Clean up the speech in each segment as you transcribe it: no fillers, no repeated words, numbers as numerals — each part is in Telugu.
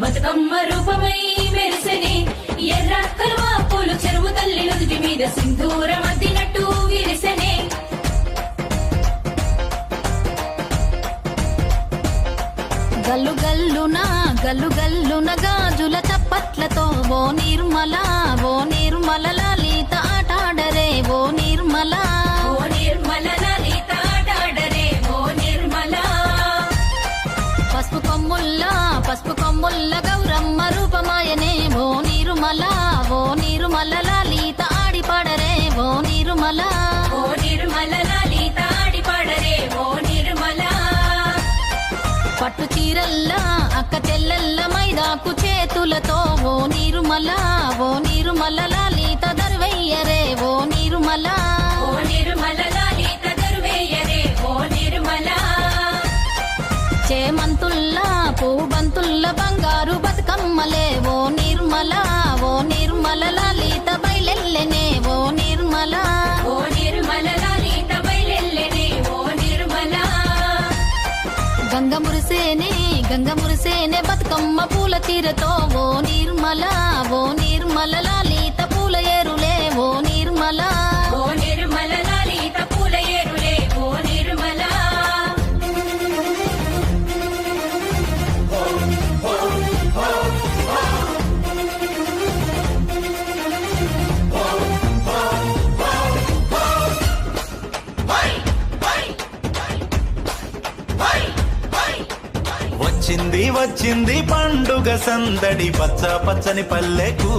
బతుకమ్మ రూపమై మెరిసెనే ఎర్ర కలువ పూలు చెరువు తల్లి నుదుటి మీద సింధూరం అద్దినట్టు విరిసెనే గల్లు గల్లున గాజుల చప్పట్లతో ఓ నిర్మల లలిత ఆటాడరే ఓ నిర్మల లలిత ఆటాడరే ఓ నిర్మల పసుపు కొమ్ముల్ల గౌరమ్మ రూపమాయనే ఓ నిర్మల లలిత ఆడిపాడరే ఓ నిర్మల లలిత ఆడిపాడరే ఓ నిర్మల పట్టు చీరల్లా అక్క తెల్లల్ల మైదాకు చేతులతో ఓ నిర్మల లలిత దర్వయ్యరే ఓ నిర్మల లలిత దర్వయ్యరే ఓ నిర్మల చేమంతుల్లా పూబంతుల్ల బంగారు బతుకమ్మలే ఓ నిర్మల లలిత బయలెల్లెనే ఓ నిర్మల లలిత బయలెల్లెనే ఓ నిర్మల గంగ మురిసేనే బతుకమ్మ పూల తీరతో ఓ నిర్మల లలిత పూల ఏరులే ఓ నిర్మల లలిత పూల ఏరులే ఓ నిర్మల వచ్చింది పండుగ సందడి పచ్చని పల్లెకు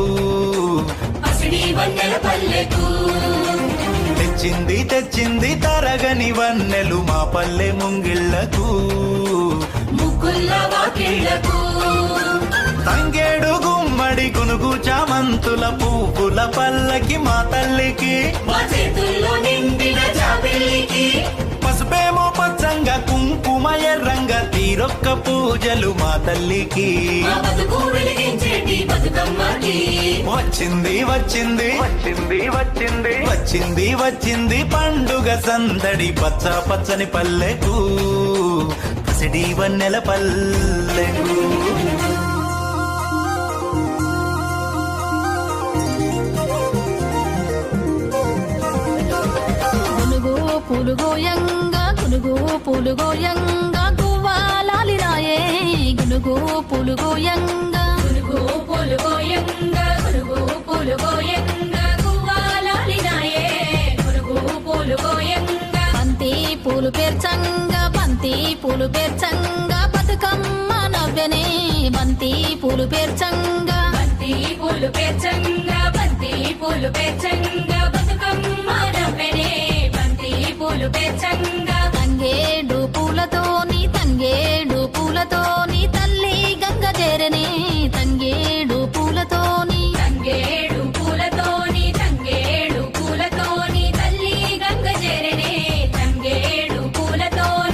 తెచ్చింది తరగని వన్నెలు మా పల్లె ముంగిళ్లకు తంగేడు గుమ్మడి గునుగు చామంతుల పువ్వుల పల్లకి మా తల్లికి పసుపేమో పచ్చంగా కుంకుమ ఎర్రంగా తీరొక్క పూజలు మా తల్లికి వచ్చింది పండుగ సందడి పచ్చని పల్లెకు పసిడి వన్నెల పల్లెకు గునుగు పూలుగోయంగా గువ్వాలాలిరాయే గునుగు పూలుగోయంగా బంతి పూలు పేర్చంగా బతుకమ్మ నవ్వెనే బంతి పూలు పేర్చంగా బతుకమ్మ నవ్వెనే బంతి పూలు పేర్చంగా తంగేడు పూలతోని తల్లి గంగ చేరనే తంగేడు పూలతోని తల్లి గంగ చేరనే తంగేడు పూలతోని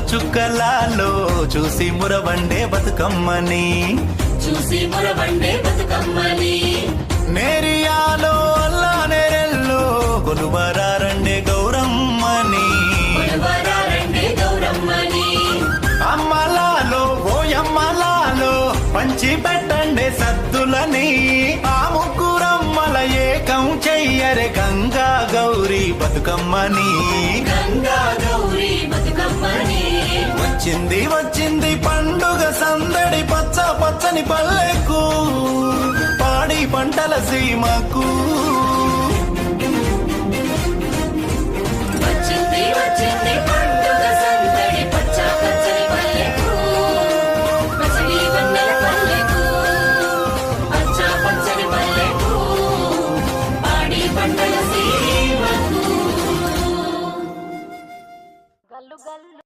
చుక్కలాలో చూసి మురవండే బతుకమ్మని నేరియాలో అల్లా నేరెల్లో కొలువరారండే గౌరమ్మని అమ్మలాలో ఓయమ్మలాలో పంచి పెట్టండే సద్దులని ఆ ముగ్గురమ్మల ఏకం చెయ్యరే గంగా గౌరీ బతుకమ్మని వచ్చింది పండుగ సందడి పచ్చని పల్లెకు పాడి పంటల సీమకు గల్లు